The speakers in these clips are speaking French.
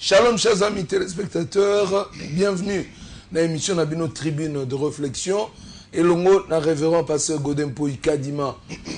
Shalom chers amis téléspectateurs, bienvenue dans l'émission Nabino Tribune de réflexion et longo na révérend pasteur Godempo Kadima.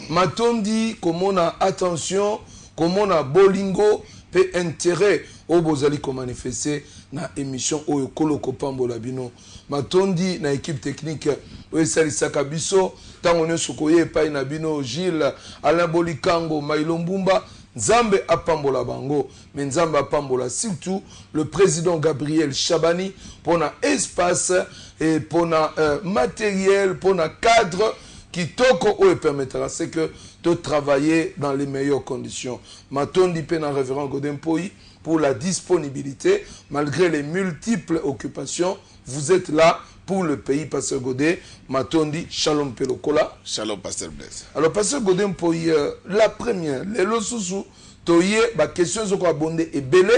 Matondi comme on a attention, comme on a bolingo pe intérêt au bozali ko manifester na émission oyo koloko pambola bino. Matondi na équipe technique oyo salisaka biso tango nyoso koye epai na bino Gilles Alain Bolikango Mailo Mbumba Nzambe apambola bango, mais Nzambe apambola surtout le président Gabriel Chabani pour un espace et pour un matériel, pour un cadre qui toko permettra c'est que de travailler dans les meilleures conditions. Matondi pena révérend Godempoï pour la disponibilité malgré les multiples occupations. Vous êtes là pour le pays, Pasteur Godé. Matondi, Shalom Pelokola. Shalom, Pasteur Blaise. Alors, Pasteur Godé, pour la première, les losusu, toye, ma question est abondée et belle.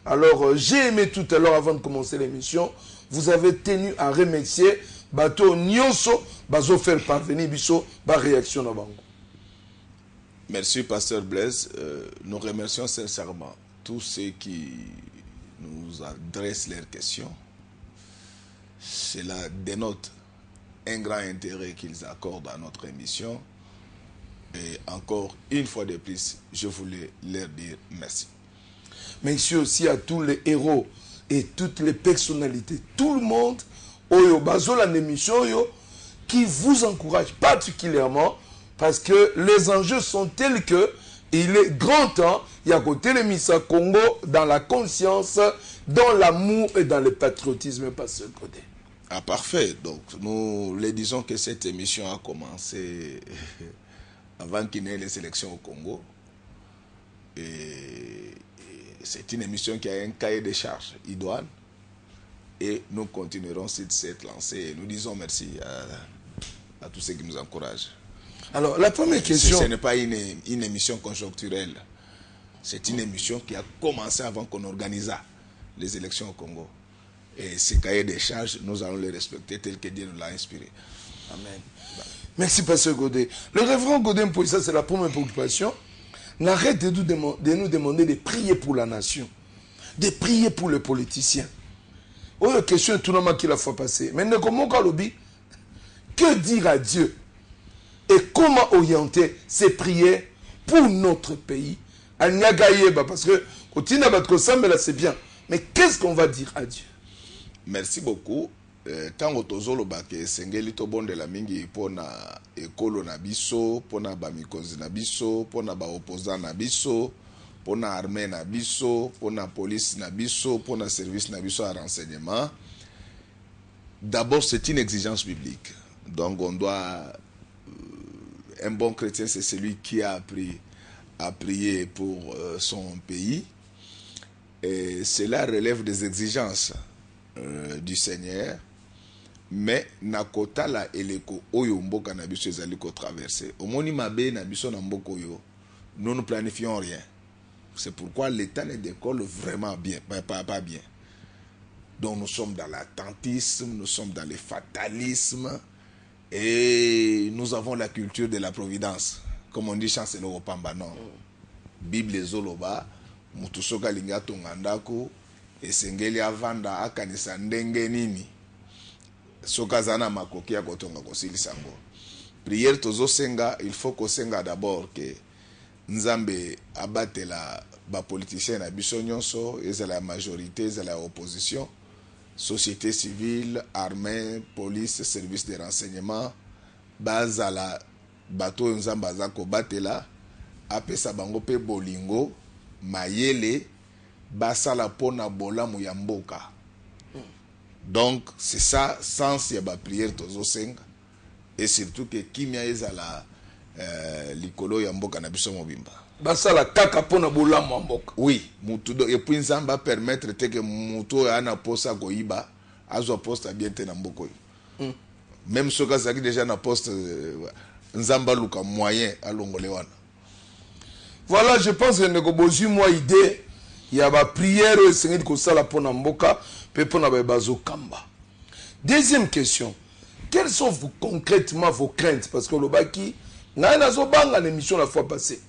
Alors, j'ai aimé tout à l'heure, avant de commencer l'émission, vous avez tenu à remercier Bato Nyonso, Bazo faire parvenir Bisso, ba réaction à Bango. Merci, Pasteur Blaise. Nous remercions sincèrement tous ceux qui nous adressent leurs questions. Cela dénote un grand intérêt qu'ils accordent à notre émission. Et encore une fois de plus, je voulais leur dire merci. Merci aussi à tous les héros et toutes les personnalités, tout le monde, Oyo Bazo la émission qui vous encourage particulièrement parce que les enjeux sont tels que il est grand temps, il y a côté le Missa Congo dans la conscience, dans l'amour et dans le patriotisme, pas ce côté. Ah, parfait. Donc, nous les disons que cette émission a commencé avant qu'il n'y ait les élections au Congo. Et c'est une émission qui a un cahier de charges idoine. Et nous continuerons sur cette lancée. Et nous disons merci à tous ceux qui nous encouragent. Alors, la première question... Ce n'est pas une émission conjoncturelle. C'est une émission qui a commencé avant qu'on organise les élections au Congo. Et ces cahiers des charges, nous allons les respecter tel que Dieu nous l'a inspiré. Amen. Merci, Pasteur Godé. Le révérend Godé, pour ça, c'est la première préoccupation. N'arrête de nous demander de prier pour la nation, de prier pour les politiciens. Oh, la question est tout le monde qui l'a fait passer. Mais comment Kalobi, que dire à Dieu et comment orienter ces prières pour notre pays? Parce que c'est bien. Mais qu'est-ce qu'on va dire à Dieu? Merci beaucoup. Tango tozolo bake sengeli to bonde la mingi pona ekolo na biso, pona ba mikozi na biso, pona ba opposant na biso, pona armée na biso, pona police na biso, pona service na biso à renseignement. D'abord, c'est une exigence biblique. Donc on doit un bon chrétien, c'est celui qui a appris à prier pour son pays. Et cela relève des exigences du Seigneur, mais nakota la eleko oyo mboka na biso ezali ko traverser omoni mabe na biso na mboko yo, nous ne planifions rien. C'est pourquoi l'État ne décolle vraiment bien, pas bien. Donc nous sommes dans l'attentisme, nous sommes dans le fatalisme et nous avons la culture de la providence, comme on dit chancelo opamba non. Bible zoloba mutu soka linga tongandako esengeli avanda akanisa ndenge nini soka zana makoki ya kotonga kosilisa ngo. Prière tozo senga, il faut ko senga d'abord que Nzambe abatela ba politicien na biso nyonso, ezala la majorité, ezala la opposition, société civile, armée, police, service de renseignement, bazala bato Nzambe azako batela apesa bango pe bolingo mayele basala pona bolamu ya mboka. Donc c'est ça sens ya ba prière tozo senga, et surtout que kimia ezala likolo ya mboka na biso mobimba basala kaka pona bolamu ya mboka. Oui, mutu do et puis Nzamba permettre te que mutu ana posa koiba azwa posta bien te na mboko. Même ceux qui sont déjà dans poste, Nzamba Luka moyen à l'ongolewana. Voilà, je pense que nous avons une idée. Il y a une prière et c'est une chose pour Namboka, puis pour Nabazo Kamba. Deuxième question. Quelles sont concrètement vos craintes? Parce que le Baki, nous avons l'émission la fois passée.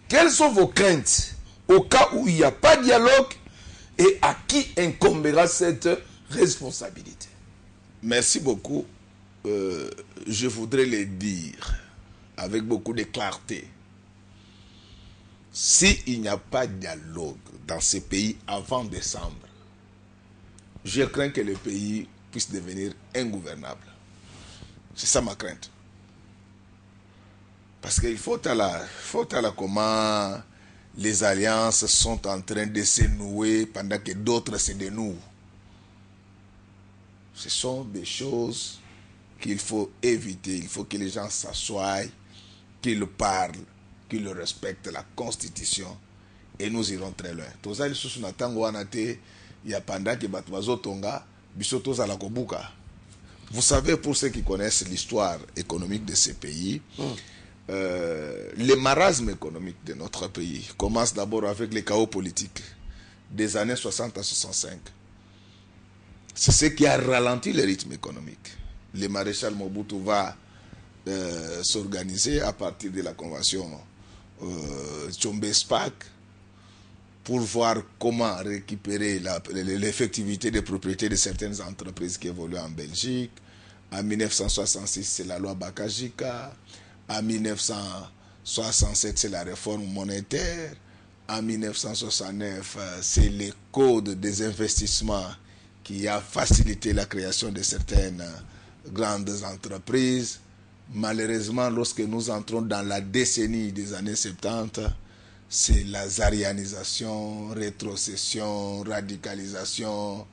Quelles sont vos craintes au cas où il n'y a pas de dialogue et à qui incombera cette responsabilité? Merci beaucoup. Je voudrais le dire avec beaucoup de clarté. S'il n'y a pas de dialogue dans ce pays avant décembre, je crains que le pays puisse devenir ingouvernable. C'est ça ma crainte. Parce qu'il faut à la comment les alliances sont en train de se nouer pendant que d'autres se dénouent. Ce sont des choses qu'il faut éviter. Il faut que les gens s'assoient, qu'ils parlent, qu'ils respectent la Constitution et nous irons très loin. Vous savez, pour ceux qui connaissent l'histoire économique de ces pays, le marasme économique de notre pays commence d'abord avec les chaos politiques des années 60 à 65. C'est ce qui a ralenti le rythme économique. Le maréchal Mobutu va s'organiser à partir de la convention Tchombe-Spaak pour voir comment récupérer l'effectivité des propriétés de certaines entreprises qui évoluent en Belgique. En 1966, c'est la loi Bakajika. En 1967, c'est la réforme monétaire. En 1969, c'est le code des investissements qui a facilité la création de certaines grandes entreprises. Malheureusement, lorsque nous entrons dans la décennie des années 70, c'est la zarianisation, rétrocession, radicalisation.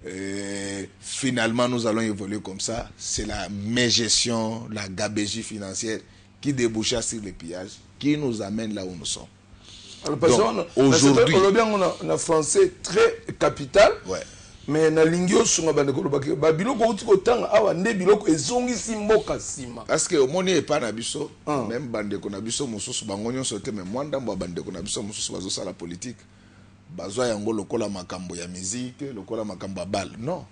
Et finalement, nous allons évoluer comme ça. C'est la mégestion, la gabégie financière qui déboucha sur le pillage, qui nous amène là où nous sommes. Alors, aujourd'hui, on a français très capital. Ouais. Mais na lingio sunga bandeko ba biloko uti kotanga awa nde biloko ezongisi mboka sima parce que omoni epa na biso même bandeko na biso mosusu bango nyonso te mais mwanda mbo bandeko na biso mosusu bazo la politique bazwa yango lokola makambo ya musique lokola makambo ya balle. Non,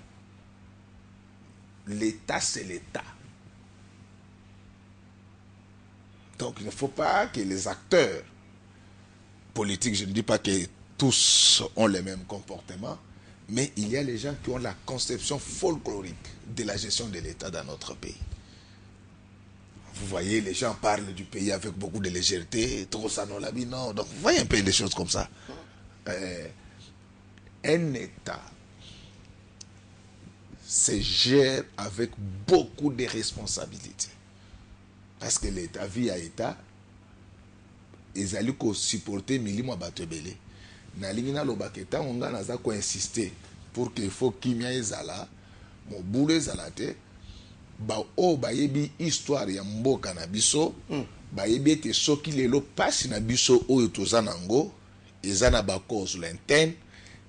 l'état c'est l'état. Donc il ne faut pas que les acteurs politiques, je ne dis pas que tous ont les mêmes comportements, mais il y a les gens qui ont la conception folklorique de la gestion de l'État dans notre pays. Vous voyez, les gens parlent du pays avec beaucoup de légèreté. Trop ça, non, la vie, non. Donc, vous voyez un peu des choses comme ça. Un État se gère avec beaucoup de responsabilités. Parce que l'État vit à État, ils allaient supporter Milimo Batebele. Nalingina lobaketa onga naza ko insister pour que faut kimia ezala mo boule ezalate ba o bayebi histoire ya mboka na biso bayebi ete soki lelo pasi na biso oyo toza nango ezana ba cause l'interne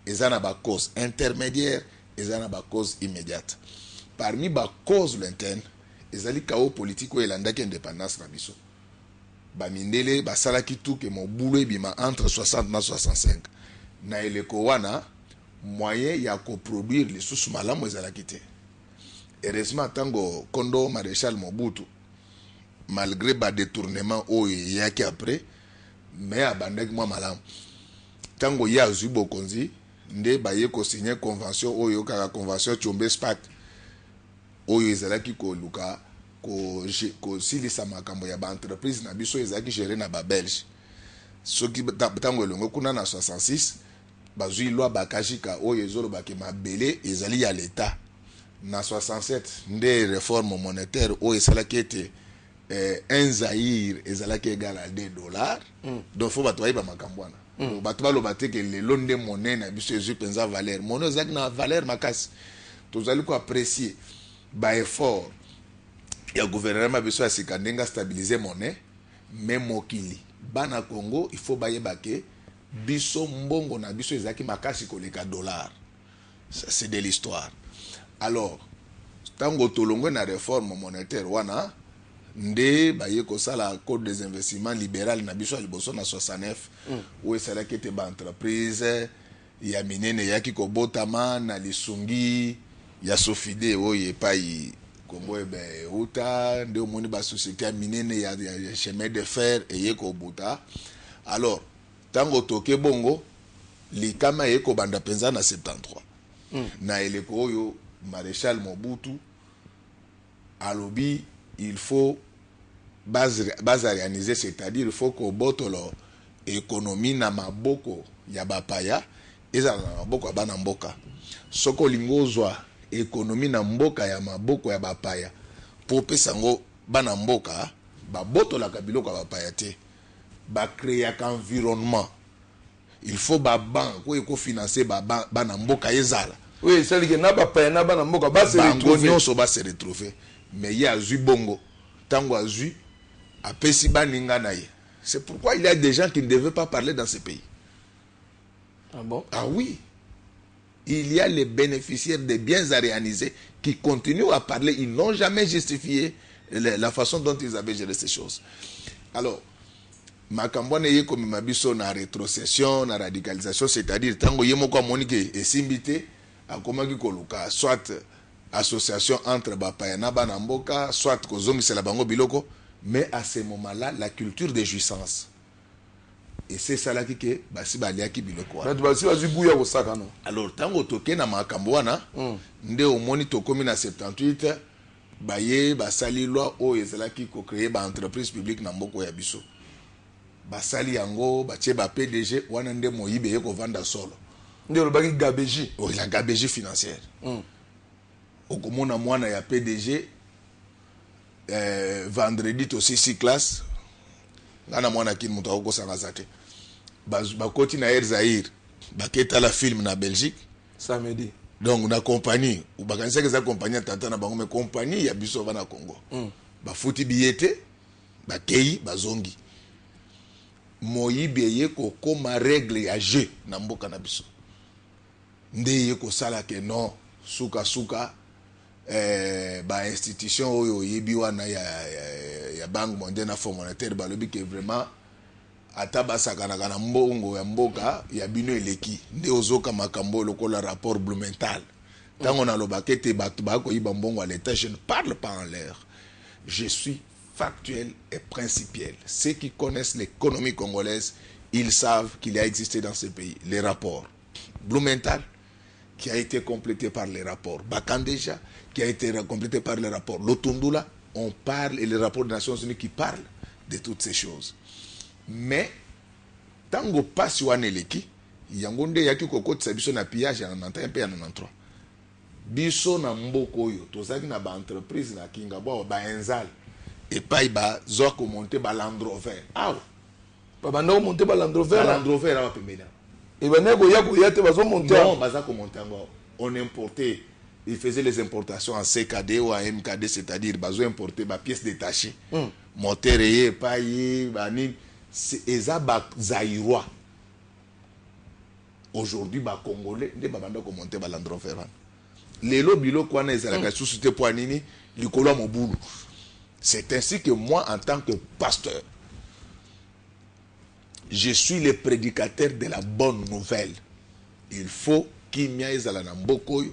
ezana ba cause intermédiaire ezana ba cause immédiate. Parmi ba cause l'interne ezali chaos politique oyo elandaki indépendance na biso bamindele basalaki tout que mo boule bima entre 60 na 65 na eleko wana moyen ya coproduire les sous malamu ezalaki te. Heureusement tango kondo maréchal Mobutu malgré ba détournement oyo yaki après mais abandaki mwa malamu tango ya azwi bokonzi nde baye ko signer convention oyo kaka convention Tchombe-Spaak oyo ezalaki ko luka ko silisa makambo ya ba entreprise na biso ezalaki géré na ba Belge soki tango elongo kuna na 66 bazui loi Bakajika oyo ezolobaki mabele ezali ya l'État. Na 67 nde réforme monétaire oyo esalaki ete un Zaïre ezalaki égal à $2. Donc faut bato bayeba makambo wana bato baloba te ke lelo nde monnaie na biso ezwi penza valeur monnaie ezalaki na valeur makasi. Tozali ko apprécier ba effort ya gouvernement biso ya sika ndenga stabiliser monnaie mais mokili bana Congo il faut bayeba ke biso mbongo na biso ezaki makasi koleka $. C'est de l'histoire. Alors tango tolongwe na réforme monétaire wana nde baye kosala code des investissements libéral na biso liboso na 69 où esalaki ete baentreprise ya minene yaki kobotama na lisungi ya Sofide oyo epai Congo euta nde omoni basociété ya minene ya chemin de fer eye kobuta. Alors tango toke bongo likama eye kobanda penza na 73 na eleko oyo maréchal Mobutu alobi il faut base réaliser, c'est-à-dire il faut que botolo économie na maboko ya bapaya eza na maboko ya bana mboka soko lingozwa économie na mboka ya maboko ya bapaya pour pesango bana mboka ba botola kabiloko ya bapaya te ba créer un environnement. Il faut ba banque ko financer bana mboka ezala. Oui, c'est que na bapaya na bana mboka ba se retrouver. Mais il y a zui bongo tango azui apesi baninga na ye. C'est pourquoi il y a des gens qui ne devaient pas parler dans ce pays. Ah bon? Ah oui. Il y a les bénéficiaires des biens à réaliser qui continuent à parler. Ils n'ont jamais justifié la façon dont ils avaient géré ces choses. Alors, makambo na ye comme mabiso na rétrocession, na radicalisation, c'est-à-dire tango yemoko monike et simbité akomaki koluka soit association entre bapaya na bana mboka, soit kozongisela bango biloko, mais à ce moment-là la culture de jouissance. Et c'est ça là qui basi baliaki biloko. Basi bazi buya kosaka no. Alors tango toke na makambo wana nde omoni tokomi na 78 baye basali loi oyo ezalaki ko créer ba entreprise publique na mboko ya biso. Basali yango batie ba PDG wana nde moyibe ye ko vanda solo. Nde lobaki gabegie. Oh, la gabegie financière. Okomona mwana ya PDG vendredi to 6 classe ngana mwana kin muto akosanga zate. Bakoti na Air Zaïre baketa la film na Belgique samedi. Donc na compagnie ou bakanisa que za compagnie tata na bango me compagnie ya biso bana Congo. Bafuti biyete bakei bazongi. Moyibe ye ko koma règle ya jeu na mboka na biso. Nde ye ko sala ke non suka ba institution oyo yebi wana ya Banque mondiale na Fonds monétaire balobi ke vraiment ata basakana na mbongo ya mboka ya bino eleki nde ozoka makambo lokola rapport Blumenthal. Tango na lobake te batu ba ko yiba mbongo à l'état, je ne parle pas en l'air. Je suis factuel et principiel. Ceux qui connaissent l'économie congolaise, ils savent qu'il a existé dans ce pays les rapports Blumenthal qui a été complété par les rapports Bakandeja qui a été complété par les rapports Lotundula. On parle et les rapports des Nations Unies qui parlent de toutes ces choses. Mais tango pasi waneleki yango nde yaki kokotisa biso na pillage ya 91 pe ya 93 biso na mboko oyo tozaki na ba entreprise na kinga bo ba enzal et pa ba zo ko monter ba Land Rover ba banda monter ba Land Rover aba pembena et ba nego ya ko yate bazo monter non baza ko monter ngo on importait. Ils faisaient les importations en CKD ou en MKD, c'est-à-dire bazo importer ba pièces détachées moteur et pa yi ba ni eza ba zaïrois. Aujourd'hui ba congolais nde ba banda ko monter ba Land Rover lelo biloko wana ezalaka susute po nini likolo mobulu. C'est ainsi que moi en tant que pasteur je suis le prédicateur de la bonne nouvelle. Il faut kimia ezala na mboko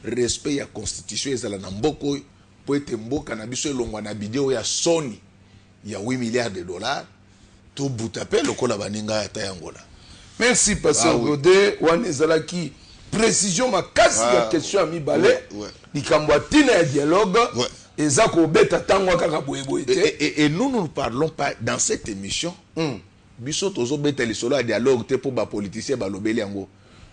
respect ya constitution ezala na mboko po ete mboka na biso elongwa na bideo ya Sony ya 8 milliards de dollars to butape lokola baninga ata yangola. Merci pasteur Godet wanezalaki précision makasi ya question ami balé likambo tina ya dialogue eza ko beta tango kaka boyeboye te. Et nous ne parlons pas dans cette émission biso tozo beta lisolo ya dialogue te pour ba politicien ba lobeli yango.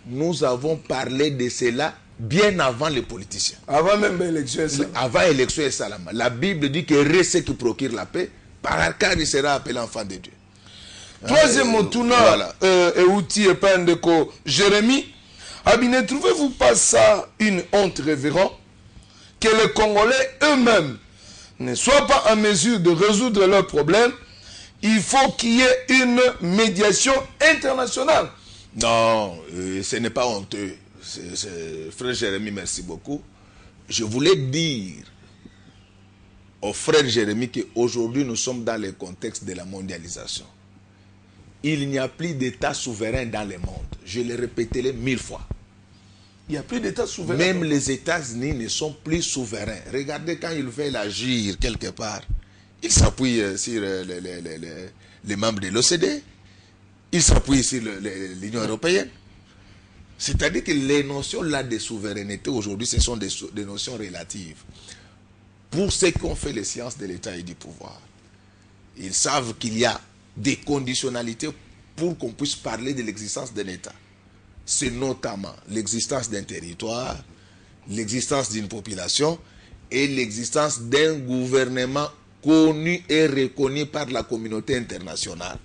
Nous avons parlé de cela bien avant les politiciens. Avant même l'élection. Avant l'élection et Salama. La Bible dit que rien ceux qui procure la paix, par car il sera appelé enfant de Dieu. Troisième moutuna et outil et pendeko Jérémie. Ne trouvez-vous pas ça une honte révérend que les Congolais eux-mêmes ne soient pas en mesure de résoudre leurs problèmes? Il faut qu'il y ait une médiation internationale. Non, ce n'est pas honteux. Frère Jérémie, merci beaucoup. je voulais dire au frère Jérémie qu'aujourd'hui nous sommes dans le contexte de la mondialisation. Il n'y a plus d'État souverain dans le monde. Je le répéterai 1000 fois. Il n'y a plus d'État souverain. Même les États-Unis ne sont plus souverains. Regardez quand ils veulent agir quelque part. Ils s'appuient sur les membres de l'OCDE. Ils s'appuient sur l'Union européenne. C'est-à-dire que les notions là de souveraineté aujourd'hui, ce sont des notions relatives. Pour ceux qui ont fait les sciences de l'État et du pouvoir, ils savent qu'il y a des conditionnalités pour qu'on puisse parler de l'existence d'un État. C'est notamment l'existence d'un territoire, l'existence d'une population et l'existence d'un gouvernement connu et reconnu par la communauté internationale.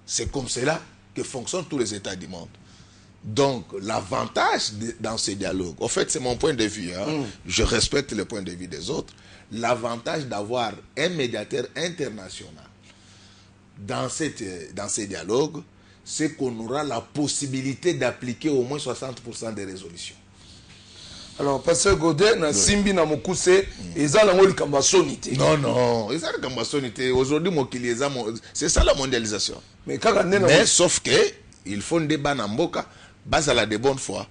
C'est comme cela que fonctionnent tous les États du monde. Donc, l'avantage dans ce dialogue, en fait, c'est mon point de vue, hein, je respecte le point de vue des autres, l'avantage d'avoir un médiateur international dans ces dialogues, c'est qu'on aura la possibilité d'appliquer au moins 60% des résolutions. Alors, Pasteur Godet, na Simbi na Mokuse, ils ont la kambasonité. Non, ils ont la kambasonité. Aujourd'hui, c'est ça la mondialisation. Mais sauf que, il faut un débat dans Mboka, basala de bonne foi.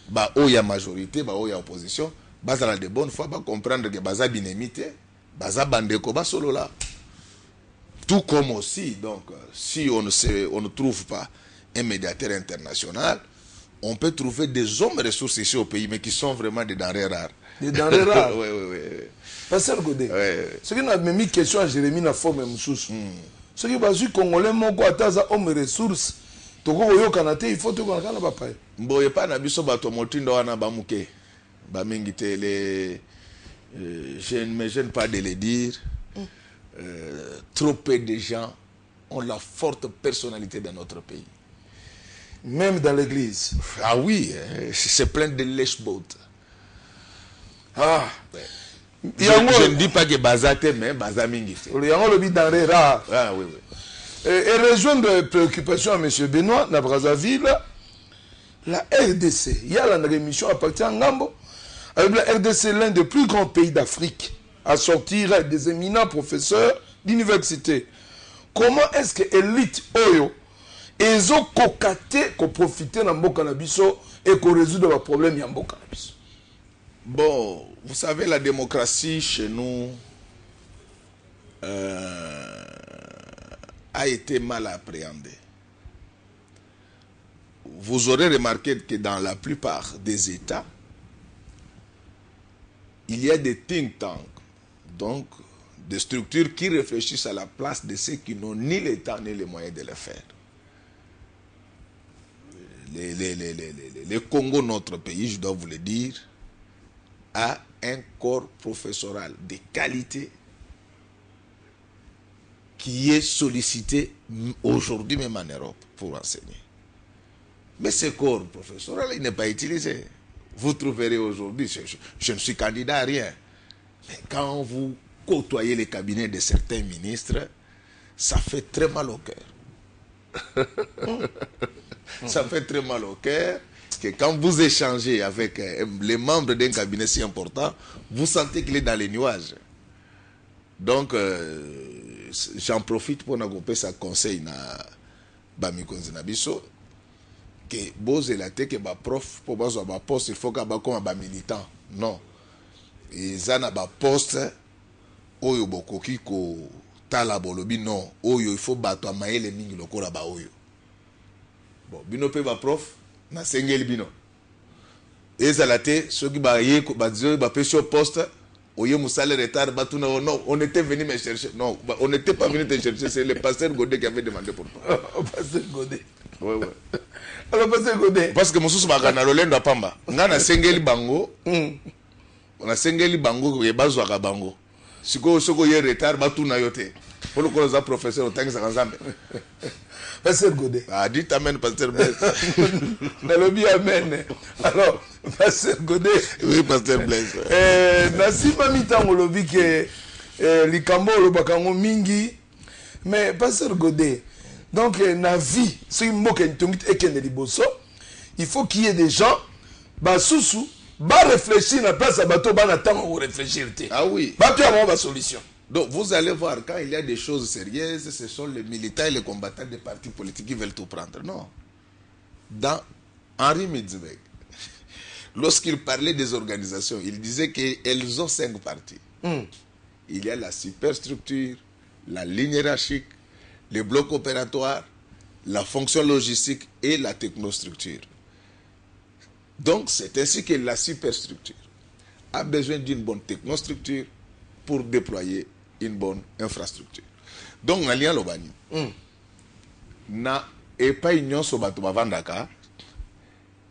Bah, où il y a majorité, bah, où il y a opposition, basala de bonne foi, bah, comprendre que baza binemité, baza bandeko, bah, solo là. Tout comme aussi, donc, si on ne trouve pas un médiateur international, on peut trouver des hommes ressources ici au pays, mais qui sont vraiment des denrées rares. Des denrées rares. Oui. Pasteur Godet, ce qui n'a même mis question à Jérémie na forme moussous. Ce qui va sur Congolais, mon quoi, taza homme ressources, toko yo kanate, il faut te connaître na papa. Boye pas na biso bato motindo wana bamuke, bamingite les, je ne me gêne pas de le dire. Trop peu de gens ont la forte personnalité dans notre pays. Même dans l'église. Ah oui, c'est plein de lèche-bottes. Ah. Je ne dis pas que Bazate, mais Bazamingite. Ah oui. Et rejoindre les préoccupations à M. Benoît, na Brazzaville, la RDC, il y a la rémission à partir de Ngambo, avec la RDC, l'un des plus grands pays d'Afrique, à sortir des éminents professeurs d'université. Comment est-ce que l'élite Oyo, ils ont cocaté, qu'on profite de Mboka Nabiso et qu'on résout le problème de Mboka Nabiso? Bon, vous savez, la démocratie chez nous a été mal appréhendée. Vous aurez remarqué que dans la plupart des États, il y a des think tanks, donc des structures qui réfléchissent à la place de ceux qui n'ont ni le temps ni les moyens de le faire. Le Congo, notre pays, je dois vous le dire, a un corps professoral de qualité qui est sollicité aujourd'hui même en Europe pour enseigner. Mais ce corps professoral, il n'est pas utilisé. Vous trouverez aujourd'hui, je ne suis candidat à rien, mais quand vous côtoyez les cabinets de certains ministres, ça fait très mal au cœur. Ça fait très mal au cœur que quand vous échangez avec les membres d'un cabinet si important, vous sentez qu'il est dans les nuages. Donc, j'en profite pour n'agrouper sa conseil na Bamikonzi Nabiso que bose la te que ba prof pour bazo ba poste il faut que ba comme ba militant. Non. Et ça na ba poste oyo bokoki ko tala bolobi non oyo il faut bato amaele mingi lokola ba oyo. Bon, bino pe ba prof na sengeli bino. Et ça la te soki ba ye ko ba dio ba pe sur poste oyo musale retard batuna non on était venu me chercher. Non, on n'était pas venu te chercher, c'est le pasteur Godet qui avait demandé pour toi. Pasteur Godet. Ouais. Alors, Pasteur Godet. Parce que Moussous Bagana Lolendo Pamba. Ngana Sengeli Bango. On a Sengeli Bango et Bazouaka Bango. Si vous avez un retard, vous avez un retard. Pour le coup, vous professeur au temps que ça ensemble. Pasteur Godet. Ah, dites amen, Pasteur Blaise. Nalobi amen. Alors, Pasteur Godet. Oui, Pasteur Blaise. Nasiba mitango lobi ke likambo lobakango mingi. Mais Pasteur Godet, donc na vie, si mboka ntomit ekende liboso, il faut qu'il y ait des gens, basusu, va réfléchir na place à bateau ba na temps réfléchir. Ah oui. Bateau a ma solution. Donc vous allez voir, quand il y a des choses sérieuses, ce sont les militants et les combattants des partis politiques qui veulent tout prendre. Non. Dans Henri Midzebek, lorsqu'il parlait des organisations, il disait qu'elles ont 5 parties. Il y a la superstructure, la ligne hiérarchique, le bloc opératoire, la fonction logistique et la technostructure. Donc c'est ainsi que la superstructure a besoin d'une bonne technostructure pour déployer une bonne infrastructure. Donc na lien lobani na epai nyonso bato bavandaka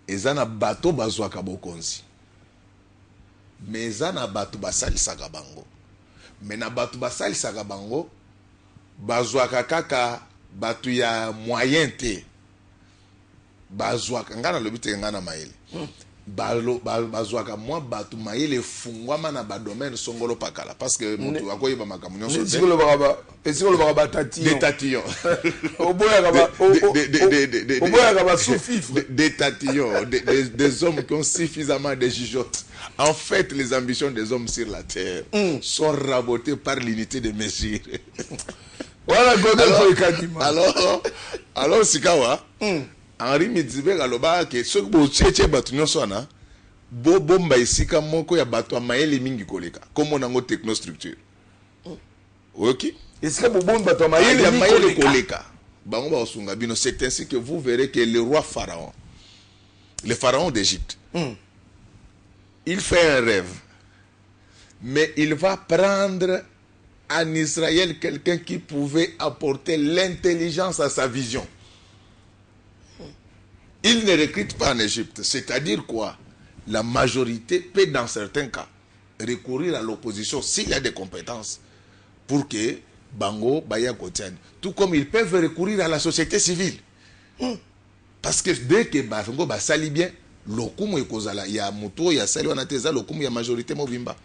eza na bato bazwaka bokonzi mais eza na bato basalisaka bango mais na bato basalisaka bango bazwaka kaka bato ya moyen te bazwaka nga nalobi te nga na mayele bazwaka mwa bato mayele fungwama na badomaine songolo pakala parce que moto akoyeba makambo nyonso des tatillons des tatillons des hommes qui ont suffisamment de jugeotes. En fait, les ambitions des hommes sur la terre sont rabotées par l'unité de mesure. Voilà, alors Sikawa, Henri Midzebek aloba ke soki bocheche bato nyonso wana bomba esika moko ya bato amayele mingi koleka komo nango technostructure. Ok? Esika bomba bato amayele mingi koleka. Bango ba osunga bino, c'est ainsi que vous verrez que le roi Pharaon, le pharaon d'Égypte, il fait un rêve, mais il va prendre en Israël quelqu'un qui pouvait apporter l'intelligence à sa vision. Il ne recrute pas en Égypte. C'est-à-dire quoi? La majorité peut, dans certains cas, recourir à l'opposition s'il y a des compétences pour que Bango Baya Kotian. Tout comme ils peuvent recourir à la société civile. Parce que dès que Bango sali bien, l'okumu ekozala, il y a Mouto, il y a Sali, on a Teza, l'okumu, il y a majorité Movimba.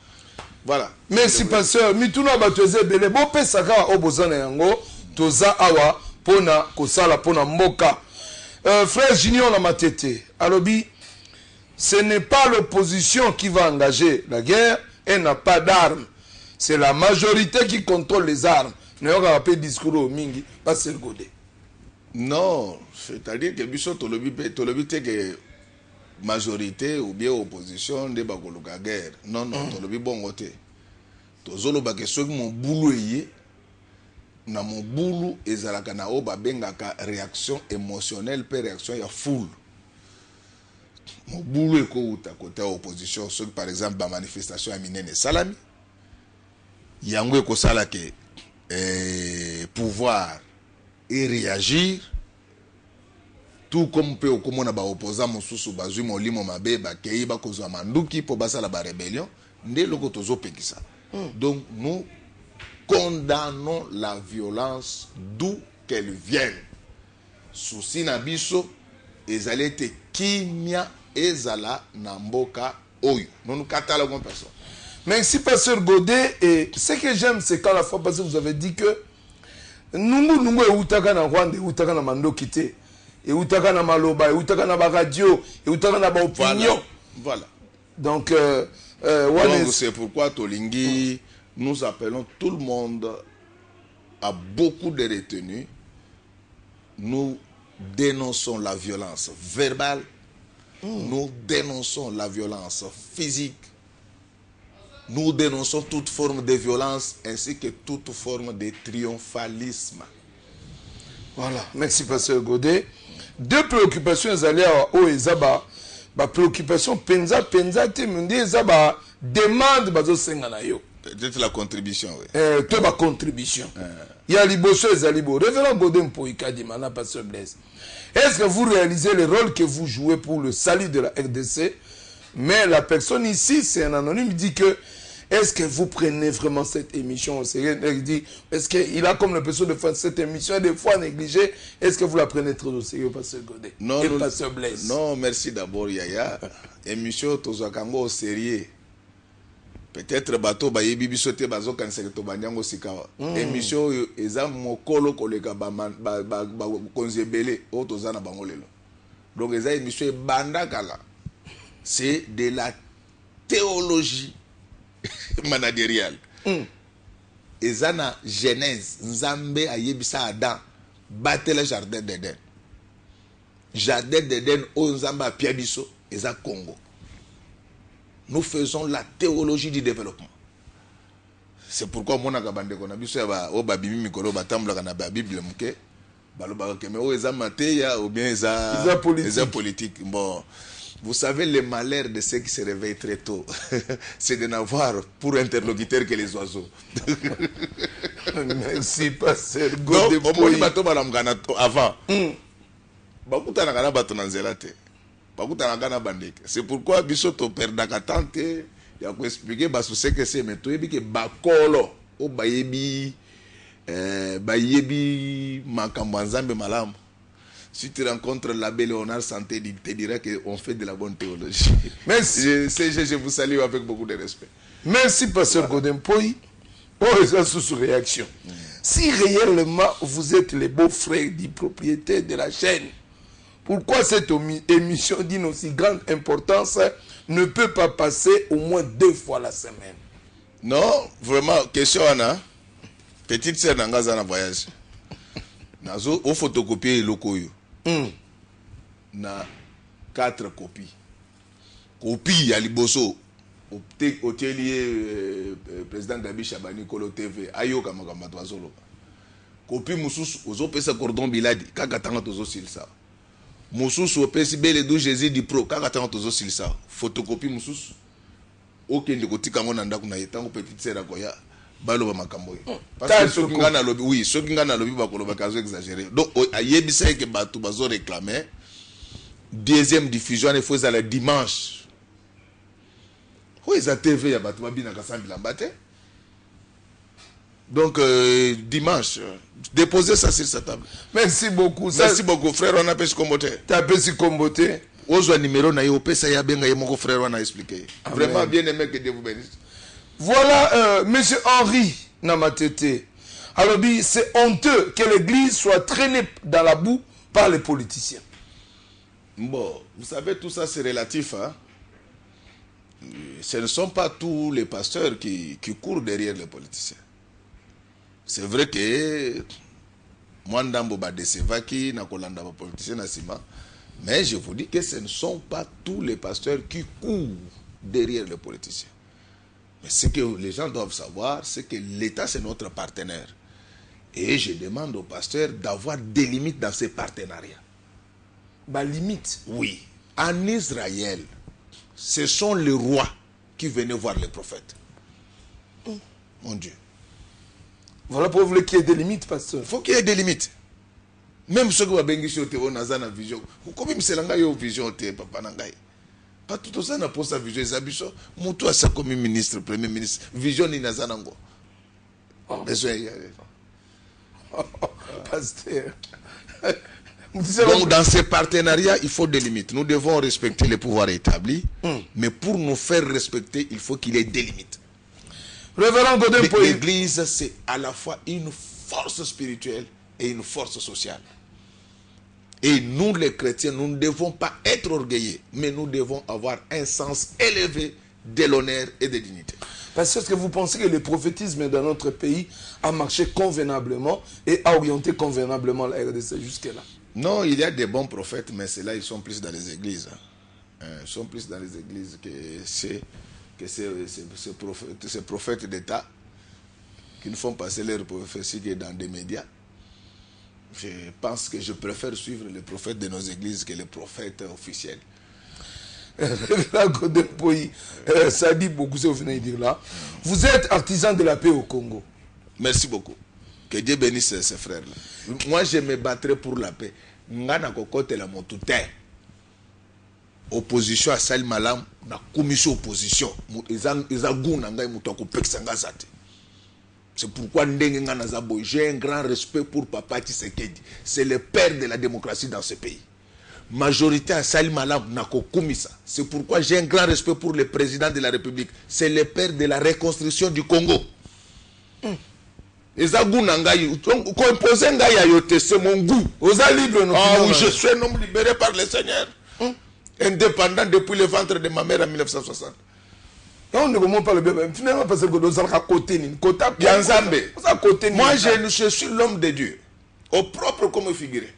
Voilà. Merci, pasteur. Mituna Batoze Bele, Bo Pesaka Obozana Yango, Toza Awa, Pona, Kosala, Pona Moka. Frère Junior Namatete, Alobi, ce n'est pas l'opposition qui va engager la guerre, elle n'a pas d'armes. C'est la majorité qui contrôle les armes. Nous avons un peu de discours au Mingi, pas c'est le Godé. Non, c'est-à-dire que Bissot Tolobi que majorité ou bien opposition de Bakoluka guerre. Non, non, Tolobi bon côté. Tozolo Bakeso mon boulot yé. Na mon boulot ezalaka na oba bengaka réaction émotionnelle pe réaction ya foule. Mon boulot eko uta côté opposition ceux par exemple ba manifestation ya minene salami yango eko sala ke pouvoir et réagir tout comme pe okomona ba opposant mosusu bazui molimo mabe ba kei ba kozwa manduki po basala ba rébellion nde loko tozo pekisa. Donc nous condamnons la violence d'où qu'elle vienne. Souci nabiso ezale te kimia ezala namboka oyo. Non nous cataloguons comme personne. Merci pasteur Godet. Et ce que j'aime c'est quand la fois passée vous avez dit que Nungu eutaka na Rwanda, eutaka na mandoki te, eutaka na maloba, eutaka na ba radio, eutaka na ba opinion. Voilà. Donc c'est pourquoi Tolingi nous appelons tout le monde à beaucoup de retenues. Nous dénonçons la violence verbale, nous dénonçons la violence physique, nous dénonçons toute forme de violence ainsi que toute forme de triomphalisme. Voilà, merci pasteur Godet. Deux préoccupations à Oezaba, ma préoccupation penza te mundi ezaba demande bazo senga na yo. Peut-être la contribution, oui. Toi, ma contribution. Il y a Liboso et Zalibo. Révérend Godin Poïka Dimana, pasteur Blaise. Est-ce que vous réalisez le rôle que vous jouez pour le salut de la RDC? Mais la personne ici, c'est un anonyme, dit que est-ce que vous prenez vraiment cette émission au sérieux? Il dit, est-ce qu'il a comme l'impression de faire cette émission des fois négligée? Est-ce que vous la prenez trop au sérieux, pasteur Godin? Non, et pasteur Blaise? Non, merci d'abord, Yaya. Émission Tozakango au sérieux. Peut-être bateau ba yebi bisote bazo kanseke to banyango sikawa. Émission eza mokolo koleka ba konzebele o tozana bango lelo. Donc eza émission banda kala. C'est de la théologie managériale. Eza na Genèse, Nzambe ayebisa Adam battre le jardin d'Éden. Jardin d'Éden au Nzambe a Piabiso, eza Congo. Nous faisons la théologie du développement. C'est pourquoi mon akabande konabiso ya o babimi mikolo batambla na ba Bible muke baloba ke me o eza mateya ou bien eza politique. Bon, vous savez le malheur de ceux qui se réveillent très tôt, c'est de n'avoir pour interlocuteur que les oiseaux. Merci pasteur Godé. Donc omoni bato balamgana avant. Bakuta na kana bato na nzela te. Bakuta na kana bandeke. C'est pourquoi biso to perdaka tante ya ko expliquer ba ce que c'est mais to yebi ke bakolo o bayebi makambo nzambe malamu. Si tu rencontres l'abbé Léonard Santé, il te dira qu'on fait de la bonne théologie. Merci. Je vous salue avec beaucoup de respect. Merci pasteur Godempoy. Oh, ça sous réaction. Si réellement vous êtes les beaux-frères du propriétaire de la chaîne, pourquoi cette émission d'une aussi grande importance ne peut pas passer au moins 2 fois la semaine? Non, vraiment, question Anna. Petite sœur Nangaza na voyage. Nazo au photocopier lokoyo. Na 4 copies. Copie ya liboso. Hôtelier président Gabi Chabani Kolo TV. Ayo kamakamba twazolo. Copie mususu ozopesa cordon biladi kaka tanga tozo silsa. Mususu opesi bele do Jésus di pro kaka tanga tozo silsa. Photocopie mususu. Okende kotika ngona ndaku na yetango petite sœur akoya. Baloba makambo. Parce que ceux qui ngana lobby, oui, ceux qui ngana lobby ba koloba kazo exagéré. Donc ayebisa que batu bazo réclamer deuxième diffusion il faut ça le dimanche. Où est la TV ya batu babina kasambi lambate? Donc dimanche déposez ça sur sa table. Merci beaucoup. Merci beaucoup frère, on appelle ce comboté. T'appelles ce comboté. Ozo numéro na yo pesa ya benga yemoko frère on a expliqué. Vraiment bien aimé, que Dieu vous bénisse. Voilà, monsieur Henri Namatete. Alors, c'est honteux que l'église soit traînée dans la boue par les politiciens. Bon, vous savez, tout ça c'est relatif. Hein? Ce ne sont pas tous les pasteurs qui courent derrière les politiciens. C'est vrai que moi, Ndambo Badesevaki, Nakolanda politicien Nassima, mais je vous dis que ce ne sont pas tous les pasteurs qui courent derrière les politiciens. Mais ce que les gens doivent savoir, c'est que l'État, c'est notre partenaire. Et je demande aux pasteurs d'avoir des limites dans ces partenariats. Bah, limite? Oui. En Israël, ce sont les rois qui venaient voir les prophètes. Mon Dieu. Voilà pour vous qu'il y ait des limites, pasteur. Il faut qu'il y ait des limites. Même ceux qui ont une vision. Comment il une vision, papa Nangaï? Pas tout ça n'a pas sa vision. Les habitants, Moutou a sa comme ministre, premier ministre. Vision ni nazanango. Pasteur. Donc dans ces partenariats, il faut des limites. Nous devons respecter les pouvoirs établis, mais pour nous faire respecter, il faut qu'il y ait des limites. Révérend Godempoy. L'église, c'est à la fois une force spirituelle et une force sociale. Et nous, les chrétiens, nous ne devons pas être orgueilleux, mais nous devons avoir un sens élevé de l'honneur et de dignité. Parce que vous pensez que le prophétisme dans notre pays a marché convenablement et a orienté convenablement la RDC jusque-là? Non, il y a des bons prophètes, mais ceux-là, ils sont plus dans les églises. Ils sont plus dans les églises que ces prophètes d'État qui nous font passer leur prophétie dans des médias. Je pense que je préfère suivre les prophètes de nos églises que les prophètes officiels. Ça dit beaucoup ce que vous venez de dire là. Vous êtes artisan de la paix au Congo. Merci beaucoup. Que Dieu bénisse ces frères-là. Moi, je me battrai pour la paix. Ngana kokote la montouté. Opposition à Salim Malam, la commission opposition. C'est pourquoi j'ai un grand respect pour Papa Tshisekedi. C'est le père de la démocratie dans ce pays. Majorité à Salim Malam n'a commis ça. C'est pourquoi j'ai un grand respect pour le président de la République. C'est le père de la reconstruction du Congo. C'est mon goût. Je suis un homme libéré par le Seigneur. Indépendant depuis le ventre de ma mère en 1960. Non, ne comment pas le bien. Finalement, parce que nous avons côté. Moi, je suis l'homme de Dieu. Au propre comme figuré.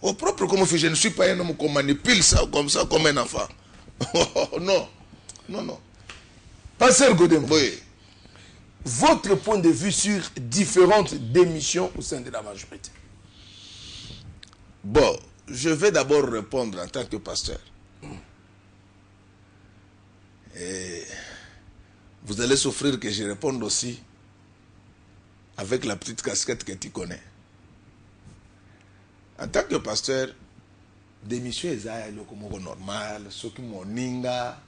Au propre comme figuré. Je ne suis pas un homme qu'on manipule ça, comme un enfant. Non. Non, non. Pasteur Godem. Oui. Votre point de vue sur différentes démissions au sein de la majorité. Bon, je vais d'abord répondre en tant que pasteur. Et vous allez souffrir que je réponde aussi avec la petite casquette que tu connais. En tant que pasteur, démission est normal, ce qui moninga,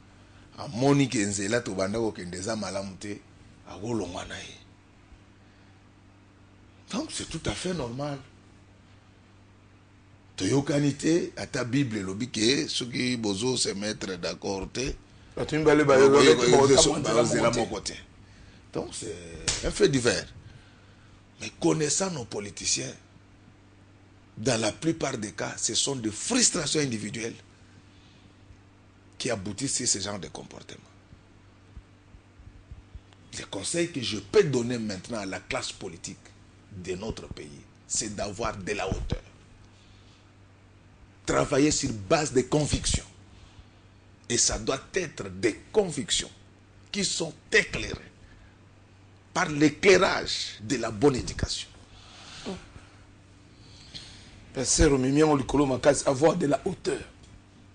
a monique nzela to banda ko kendeza malamute, a golongwana. Donc c'est tout à fait normal. Toyokanité à ta Bible lobike, ceux qui bozo se mettre d'accord te. Donc c'est un fait divers. Mais connaissant nos politiciens, dans la plupart des cas, ce sont des frustrations individuelles qui aboutissent à ce genre de comportement. Le conseil que je peux donner maintenant à la classe politique de notre pays, c'est d'avoir de la hauteur. Travailler sur base de convictions. Et ça doit être des convictions qui sont éclairées par l'éclairage de la bonne éducation. Pasteur Mimien, on lui avoir de la hauteur.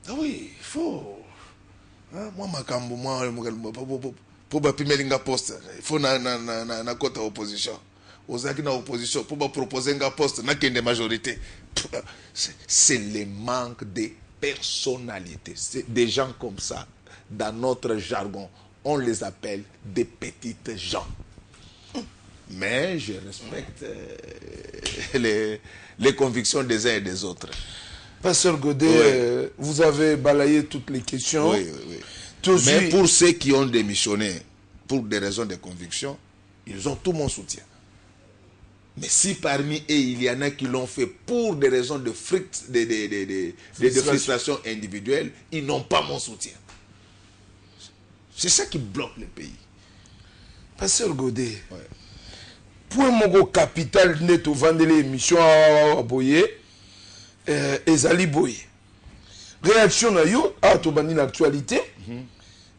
Ah oui, il faut. Moi, pour pimelinga poste, il faut na côté opposition. Aux acquis na opposition, pour proposer un poste, n'a qu'une majorité. C'est le manque de personnalité. C'est des gens comme ça, dans notre jargon, on les appelle des petites gens. Mais je respecte les convictions des uns et des autres. Pasteur Godet, oui. Vous avez balayé toutes les questions. Oui, oui, oui. Mais pour ceux qui ont démissionné pour des raisons de conviction, ils ont tout mon soutien. Mais si parmi eux, il y en a qui l'ont fait pour des raisons de frustration individuelle, ils n'ont pas mon soutien. C'est ça qui bloque le pays. Pasteur Godet, ouais. Pour mon capital net au vendre l'émission à Boye, Ezali Boye. Réaction à yo, à Tobani l'actualité.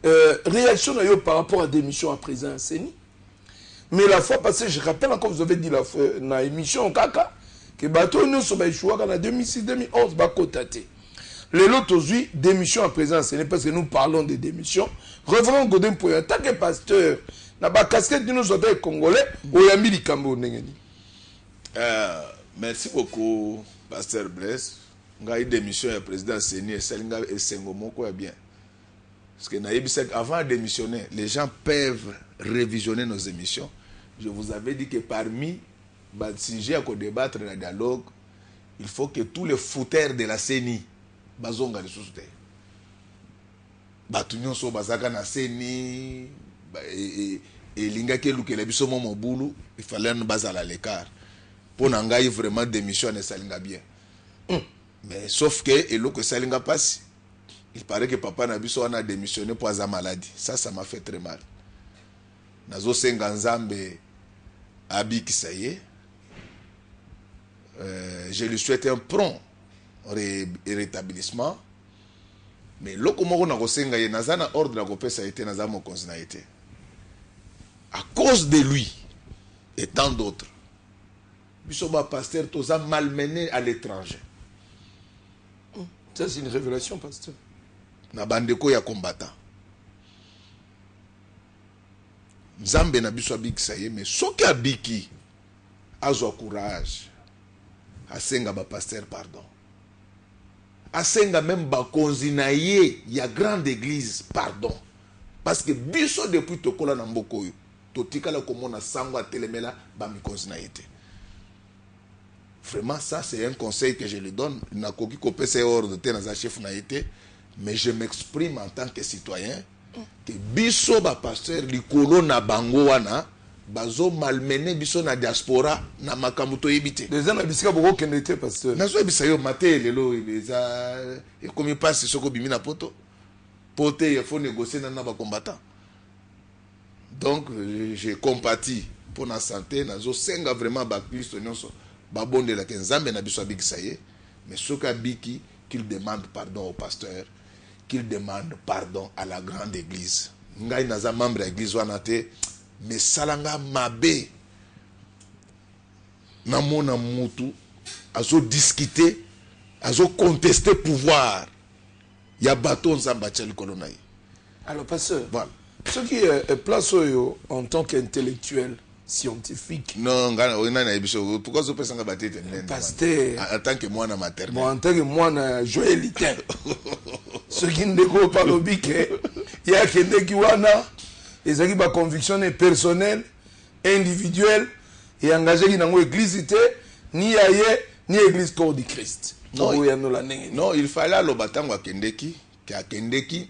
Réaction à yo par rapport à des missions à présent enseignées. Mais la fois passée, je rappelle encore, vous avez dit dans l'émission Kaka, que bateau nous sommes échoués en 2006-2011, bakotate. Les lots aujourd'hui, démission à présent enseignées, parce que nous parlons de démission. Revenons Godin pour en tant que pasteur, na ba casquette de nos autres congolais, oyambi likambo nengeni. Merci beaucoup, pasteur Blaise. Nga démission à président enseigné, et Salinga et Sengomoko est bien. Parce que avant de démissionner, les gens peuvent révisionner nos émissions. Je vous avais dit que parmi les sujets à débattre dans le dialogue, il faut que tous les fouteurs de la CENI bazonga les sous-terre. Batunyon so bazaka na CENI et linga ke lukele biso mo boulou, il fallait nous bazala l'écart. Pour n'engager vraiment démission ne salinga bien. Mais sauf que et lo que salinga passe. Il paraît que papa Nabiso a démissionné pour sa maladie. Ça m'a fait très mal. Nazo Senganzambe Abi Kisaye. Je lui souhaite un prompt rétablissement. Mais lokomo na kosenga ye nazana ordre na kopesa été nazamo konzina été. À cause de lui et tant d'autres. Bisoba pasteur toza malmené à l'étranger. Ça c'est une révélation, pasteur. Na bandeko ya combattant. Nzambe na biso abikisa ye, mais soki abiki azwa courage asenga ba pasteur pardon. Asenga même ba konzi na ye ya grande église pardon. Parce que biso depuis tokola na mboko yo totikala komona sango atelemela ba mikonzi na yete. Vraiment ça c'est un conseil que je lui donne. Na koki kopesa ordre te na za chef na yete. Mais je m'exprime en tant que citoyen que biso ba pasteur likolo na bango wana bazo malmené biso na diaspora na makamuto yebite. Les gens bisika boko kenete pasteur. Nazo bisayo maté lelo eza et comme passe soko bimi na poto. Poté, il faut négocier dans les combattants. Donc, j'ai compati pour la santé. Nazo senga vraiment bakristo nyonso. Babonde la kenzambe na biso abiki saye. Mais ce biki qu'il demande pardon au pasteur, qu'il demande pardon à la grande église. Ngai naza membre de l'église wanate, mais salanga mabe. Namona mutu, azo discuter, azo contester pouvoir. Il y a bâton Zambachel Kolonai. Alors, pasteur, voilà. Ce qui est place en tant qu'intellectuel scientifique. Non, pourquoi vous pensez que pasteur, en tant que moi en maternelle. Bon, en tant que moi en joëlitaire. Ce qui ne découvre pas le bic, il y a qui wana, les équipes à conviction personnelle, individuelle, et engagé dans l'église, ni ailleurs, ni l'église corps du Christ. Non, il fallait le bâtiment à Kendeki, qui a Kendeki,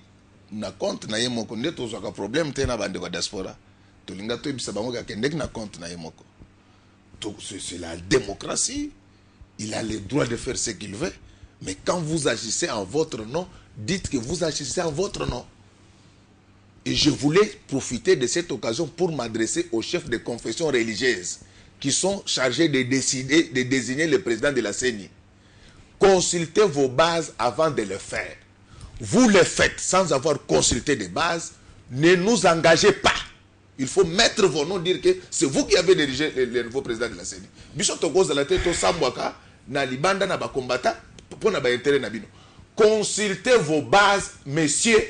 na compte na yemoko, nde tozwaka problème te na bande wa diaspora. Tolinga to ebisa bango ka Kendeki na compte na yemoko. C'est la démocratie. Il a le droit de faire ce qu'il veut. Mais quand vous agissez en votre nom, dites que vous agissez en votre nom. Et je voulais profiter de cette occasion pour m'adresser aux chefs de confessions religieuses qui sont chargés de désigner le président de la CENI. Consultez vos bases avant de le faire. Vous le faites sans avoir consulté des bases. Ne nous engagez pas. Il faut mettre vos noms, dire que c'est vous qui avez dirigé le nouveau président de la CENI. Consultez vos bases, messieurs,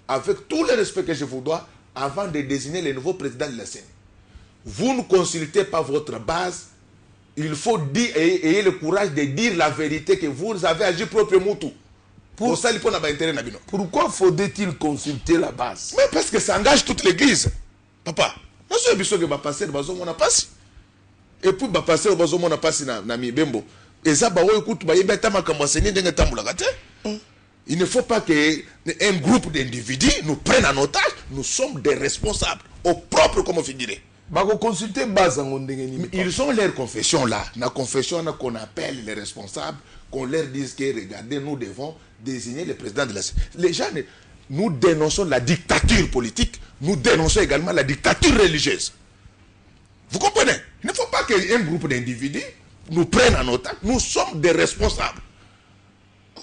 avec tout le respect que je vous dois, avant de désigner le nouveau président de la CENI. Vous ne consultez pas votre base. Il faut dire, ayez le courage de dire la vérité que vous avez agi proprement tout. Pourquoi faudrait-il consulter la base? Mais parce que ça engage toute l'église. Papa, et puis il ne faut pas qu'un groupe d'individus nous prenne en otage. Nous sommes des responsables au propre, comme on dirait. Ils ont leur confession là. La confession qu'on appelle les responsables, qu'on leur dise que regardez, nous devons désigner le président de la CENI. Les gens, nous dénonçons la dictature politique, nous dénonçons également la dictature religieuse. Vous comprenez? Il ne faut pas qu'un groupe d'individus nous prenne en otage. Nous sommes des responsables.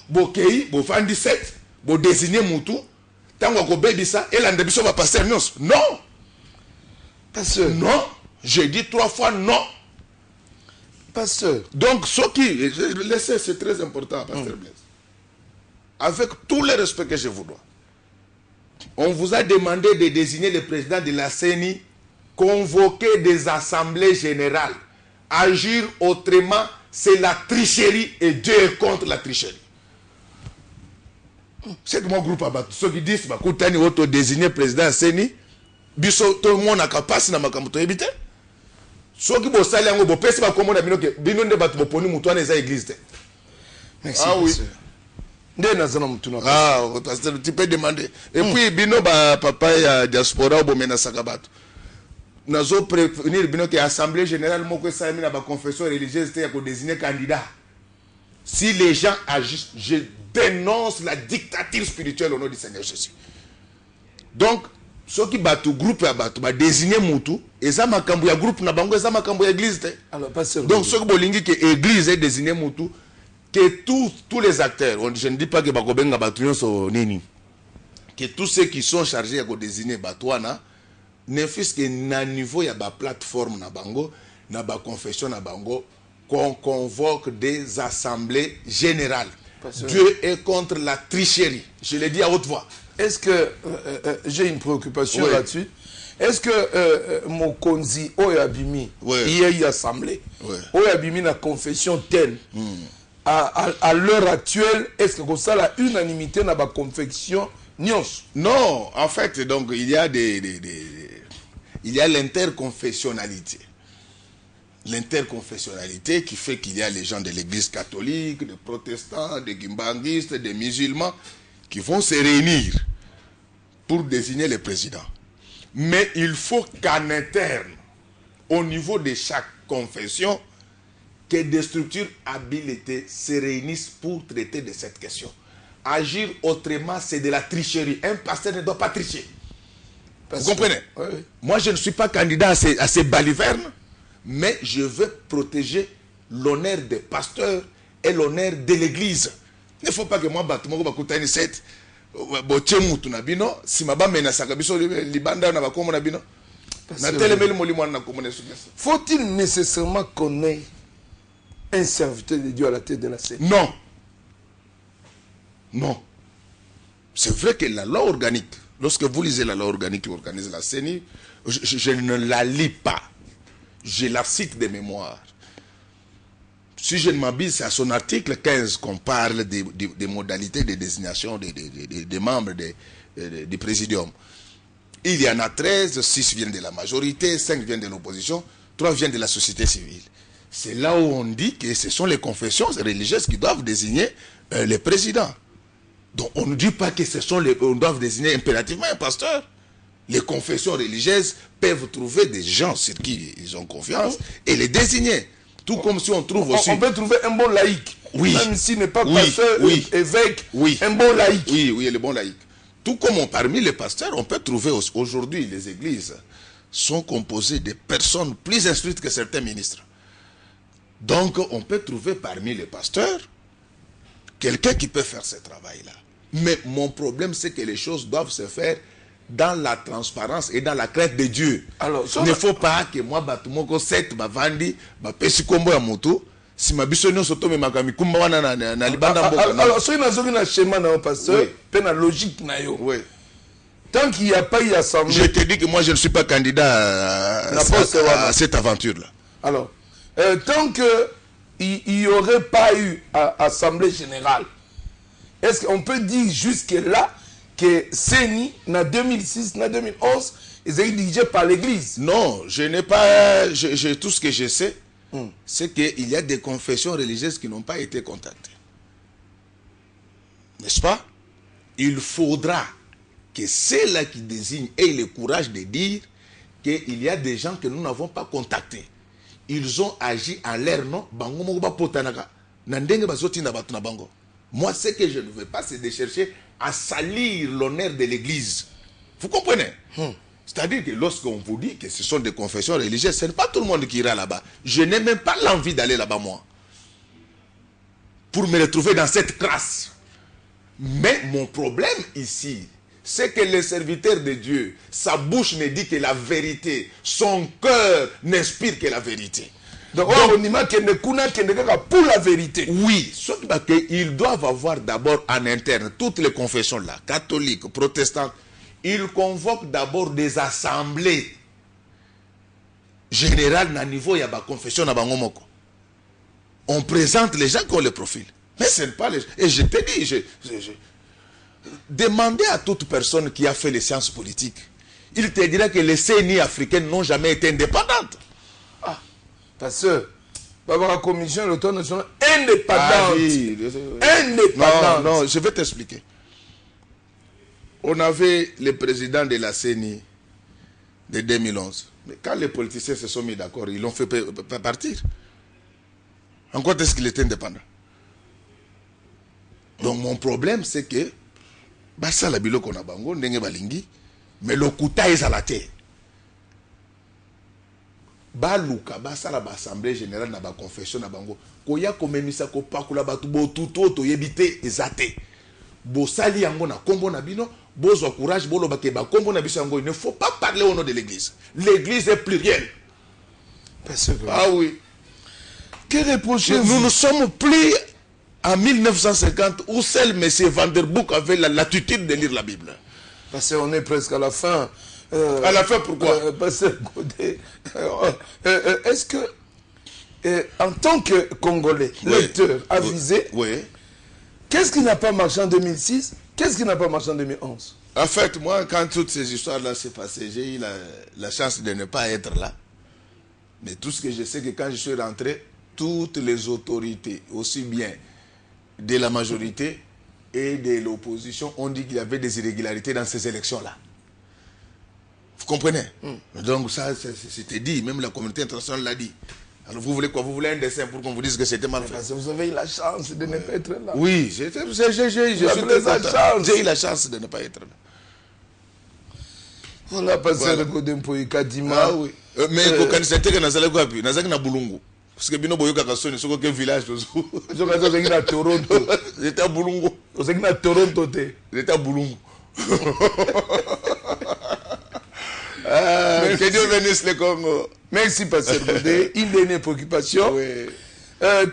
Bokei, Bofandi 7, Bo désigner Moutou, Tango Bebisa, et l'Andebiso va passer non. Pasteur. Non, j'ai dit 3 fois non. Pasteur. Donc, ce qui, laissez, c'est très important, Pasteur Blaise. Avec tout le respect que je vous dois, on vous a demandé de désigner le président de la CENI, convoquer des assemblées générales. Agir autrement, c'est la tricherie et Dieu est contre la tricherie. C'est mon groupe à battre. Ceux qui disent que désigner président de la CENI, tout le monde a capacité na makamuto ebité. Ceux qui bossent là, ils pèsent pas comme on a mis que bino ne bat moponi muto na église. Merci. Ah oui. Ah, tu peux demander. Et puis bino ba papa ya diaspora bo mena sakabato. Nazo prévenir bino que assemblée générale moko sami na ba confession religieuse te ya ko désigner candidat. Si les gens agissent, je dénonce la dictature spirituelle au nom du Seigneur Jésus. Donc ceux qui battent groupe à battre, désigner Moutou, et ça m'a cambié groupe na bango, et ça m'a cambié église. Alors, pas seulement. Donc ceux qui bolingi que église est désigné Moutou, que tous les acteurs, je ne dis pas que Bakobenga Batouyon sont nini, que tous ceux qui sont chargés de désigner Batouana, ne fût-ce que na niveau ya ba plateforme na bango, na ba confession na bango, qu'on convoque des assemblées générales. Dieu est contre la tricherie. Je le dis à haute voix. Est-ce que j'ai une préoccupation là-dessus? Est-ce que Mokonzi Oyabimi, il y a eu assemblée, Oyabimi la confession telle, à l'heure actuelle, est-ce que ça a unanimité dans la confession? Non, en fait, donc il y a il y a l'interconfessionnalité. L'interconfessionnalité qui fait qu'il y a les gens de l'église catholique, des protestants, des gimbanguistes, des musulmans qui vont se réunir pour désigner le président. Mais il faut qu'en interne, au niveau de chaque confession, que des structures habilitées se réunissent pour traiter de cette question. agir autrement, c'est de la tricherie. Un pasteur ne doit pas tricher. Vous comprenez? Oui. Moi, je ne suis pas candidat à ces balivernes, mais je veux protéger l'honneur des pasteurs et l'honneur de l'église. Il ne faut pas que moi, Batumoko, Bakutani, 7, Botiemoutou, Nabino, si ma ba mena sakabiso, Libanda, Nabakomo, Nabino. Faut-il nécessairement qu'on ait un serviteur de Dieu à la tête de la CENI? Non. Non. C'est vrai que la loi organique, lorsque vous lisez la loi organique qui organise la CENI, je ne la lis pas. Je la cite de mémoire. Si je ne m'abuse, c'est à son article 15 qu'on parle des modalités de désignation des membres du présidium. Il y en a 13, 6 viennent de la majorité, 5 viennent de l'opposition, 3 viennent de la société civile. C'est là où on dit que ce sont les confessions religieuses qui doivent désigner les présidents. Donc on ne dit pas que on doit désigner impérativement un pasteur. Les confessions religieuses peuvent trouver des gens sur qui ils ont confiance et les désigner. Tout comme si on trouve aussi... On peut trouver un bon laïc. Oui. Même s'il n'est pas pasteur, évêque, un bon laïc. Oui, le bon laïc. Tout comme parmi les pasteurs, on peut trouver aujourd'hui, les églises sont composées de personnes plus instruites que certains ministres. Donc, on peut trouver parmi les pasteurs quelqu'un qui peut faire ce travail-là. Mais mon problème, c'est que les choses doivent se faire dans la transparence et dans la crainte de Dieu. Alors, il ne faut pas que moi, Batumoko 7, Bavandi, Bapesikombo ya moto, si ma bisonio soto me makami kumba wana na libanda mboka. Alors, si on a un schéma dans le pasteur, puis la logique na yo. Oui. Tant qu'il n'y a pas eu assemblée. Je te dis que moi, je ne suis pas candidat à cette aventure-là. Alors, tant qu'il n'y aurait pas eu assemblée générale, est-ce qu'on peut dire jusque-là que CENI, en 2006, en 2011, ils étaient dirigés par l'Église? Non, je n'ai pas... tout ce que je sais, c'est qu'il y a des confessions religieuses qui n'ont pas été contactées. N'est-ce pas? Il faudra que ceux-là qui désignent aient le courage de dire qu'il y a des gens que nous n'avons pas contactés. Ils ont agi en leur nom. Moi, ce que je ne veux pas, c'est de chercher à salir l'honneur de l'Église. Vous comprenez? C'est-à-dire que lorsqu'on vous dit que ce sont des confessions religieuses, ce n'est pas tout le monde qui ira là-bas. Je n'ai même pas l'envie d'aller là-bas, moi. Pour me retrouver dans cette crasse. Mais mon problème ici, c'est que le serviteur de Dieu, sa bouche ne dit que la vérité. Son cœur n'inspire que la vérité. Donc, on dit que pour la vérité. Oui, sauf qu'ils doivent avoir d'abord en interne, toutes les confessions là, catholiques, protestantes, ils convoquent d'abord des assemblées générales à niveau de la confession. On présente les gens qui ont le profil. Mais ce n'est pas les gens. Et je te dis, demandez à toute personne qui a fait les sciences politiques, il te dira que les CENI africaines n'ont jamais été indépendantes. Ah, parce que la commission l'automne nationale indépendante. Indépendante. Non, je vais t'expliquer. On avait le président de la CENI de 2011. Mais quand les politiciens se sont mis d'accord, ils l'ont fait partir. En quoi est-ce qu'il était indépendant? Donc mon problème, c'est que basa la bilo kona bango ndenge balingi, mais le kuta est à la terre. Baluka basa la assemblée générale na ba confession na bango. Koya komemisa ko pakula batu bo tuto to yebite ezate. Bo sali yango na kombo na bino, bozo courage bolo ba ke ba kombo na biso yango. Il ne faut pas parler au nom de l'église. L'église est plurielle. Ah oui. Que reprochez-vous? Nous ne sommes plus en 1950 où seul M. Vanderboek avait la latitude de lire la Bible. Parce qu'on est presque à la fin. À la fin, pourquoi? Est-ce que, en tant que Congolais, lecteur, avisé, qu'est-ce qui n'a pas marché en 2006? Qu'est-ce qui n'a pas marché en 2011? En fait, moi, quand toutes ces histoires-là s'est passées, j'ai eu la chance de ne pas être là. Mais tout ce que je sais, que quand je suis rentré, toutes les autorités, aussi bien de la majorité et de l'opposition, ont dit qu'il y avait des irrégularités dans ces élections-là. Vous comprenez? Donc ça, c'était dit, même la communauté internationale l'a dit. Alors vous voulez quoi? Vous voulez un dessin pour qu'on vous dise que c'était mal fait? Parce que vous avez eu la chance de ne pas être là. Oui, j'ai eu la chance de ne pas être là. On a passé le Godin Poïka Dima. Ah oui. Mais quand c'était que Nazalé Guapi, Nazaki na Bulungu. Parce que Bino Boyoka Kassoni, c'est quel village? J'étais à Toronto. J'étais à Bulungu. J'étais à Toronto. J'étais à Bulungu. Que Dieu bénisse le Congo. Merci, Pasteur Godé. Une dernière préoccupation. Oui.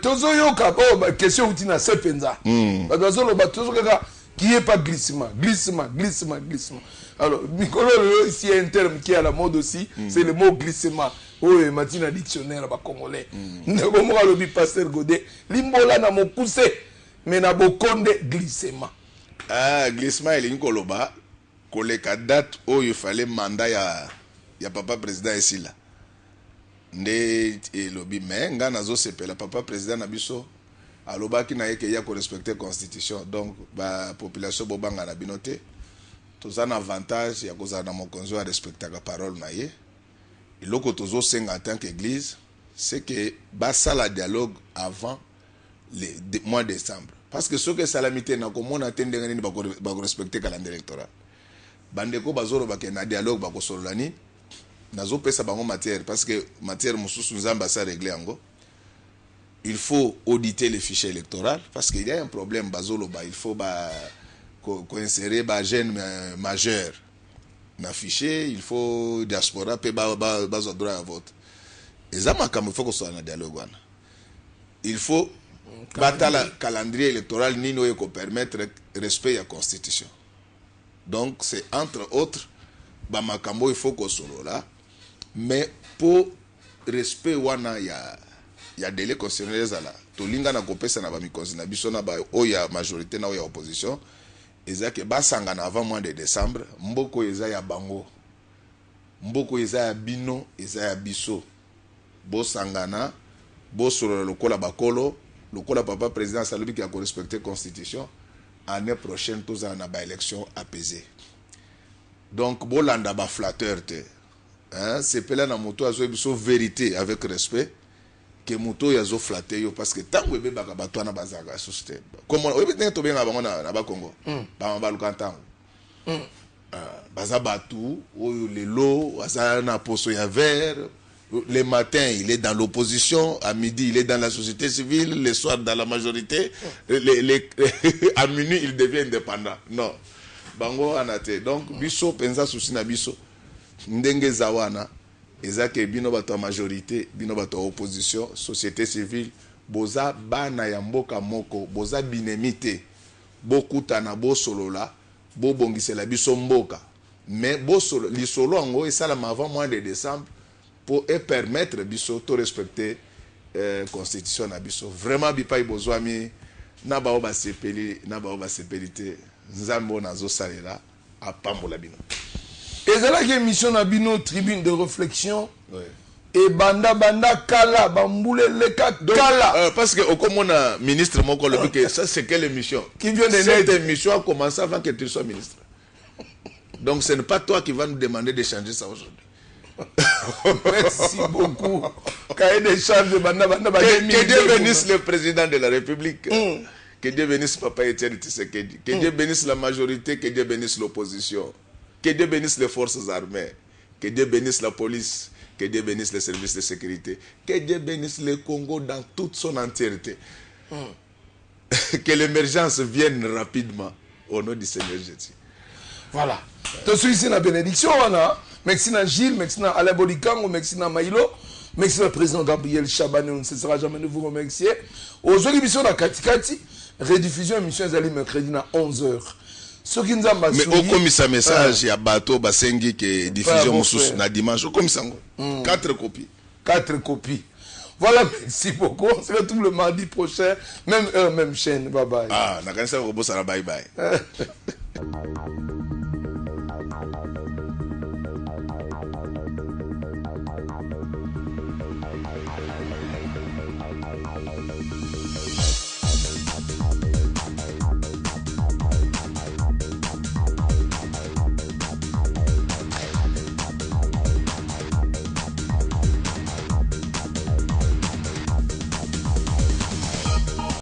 Tozo yoka, question où tu n'as pas pensa. Parce que tozo qui est pas glissement. Alors, Mikolo, ici, il y a un terme qui est à la mode aussi, c'est le mot glissement. Oui, Matina dictionnaire, congolais. Comment le Pasteur Godé, l'imbola n'a mon poussé, mais n'a bokonde glissement. Ah, glissement, il y a une coloba. Koleka date où il fallait mandat ya papa président ici là. Nde lobby mais ngana zo sepela papa président na biso aloba ki na yeke ya ko respecter constitution donc ba population bobanga na binote tous un avantage ya ko za na mokonzo a respecter la parole na ye iloko tozo senga en tant qu'église c'est que ba sala dialogue avant le mois de décembre parce que ce que salamité na ko mona tendenge ni ba ko respecter calendrier électoral bandeko bazoro ba ke na dialogue ba ko solani nazo pesa bango matière parce que matière mususu nzamba ça régler ango il faut auditer les fichiers électoraux parce qu'il y a un problème bazolo ba il faut ba ko insérer ba jeune majeur na fichier il faut diaspora pe ba droit à vote ezama comme il faut que soit na dialogue wana il faut batala calendrier électoral nino e ko permettre respect à constitution donc c'est entre autres ba makambo il faut que solo là mais pour respect wana ya délai constitutionnel zala tolinga na kopesa na ba mikonzi na biso na ba oya majorité na oya opposition ezake basanga na avant mois de décembre mboko eza ya bango mboko eza ya bino eza ya biso bosangana bosolo lokola bakolo lokola papa président salobi ki a ko respecter constitution année prochaine tozala na ba élection apaisée donc bolanda ba flatteur te. Hein, c'est pela na moto azo biso vérité avec respect que moto yazo flatter yo parce que tango ebe baka batwana bazaka société comme on ebe to benga bango na ba Congo ba baluka tango baza batu oyo lelo aza na poso ya vert le matin il est dans l'opposition à midi il est dans la société civile le soir dans la majorité à minuit il devient indépendant non bango anate donc biso penza souci na biso ndenge zawana ezake bino bato majorité bino bato opposition société civile boza bana ya mboka moko boza binemite bokutana bosolola bobongisela biso mboka mais bosolo lisolo ango esalama avant mois de décembre pour permettre biso to respecter constitution na biso vraiment bipai bozwami na bao basepeli te nzambo nazo salela apambola bino. Et c'est là qu'il y a une mission à Bino, tribune de réflexion. Oui. Et banda kala, bamboule le kala. Parce que au comme on a ministre, mon collègue, ça c'est quelle émission? Qui vient de cette émission a commencé avant que tu sois ministre. Donc ce n'est pas toi qui vas nous demander de changer ça aujourd'hui. Merci beaucoup. Que Dieu bénisse le président de la République. Que Dieu bénisse Papa Etienne Tshisekedi. Que Dieu bénisse la majorité, que Dieu bénisse l'opposition. Que Dieu bénisse les forces armées, que Dieu bénisse la police, que Dieu bénisse les services de sécurité, que Dieu bénisse le Congo dans toute son entièreté. Que l'émergence vienne rapidement au nom du Seigneur Jésus. Voilà. Donc, ici la bénédiction, merci à Gilles, merci à Alain Bolikango, merci à Maïlo, merci au président Gabriel Chabané, on ne cessera jamais de vous remercier. Aujourd'hui, émission de Katikati, rediffusion émission mercredi à 11h. Mais au commissaire message il y a bateau basengi que diffusion mususu na dimanche au commissaire 4 copies. 4 copies. Voilà, merci beaucoup. On se retrouve le mardi prochain, même heure, même chaîne. Bye bye. Ah, na kanisa ko bosala bye bye.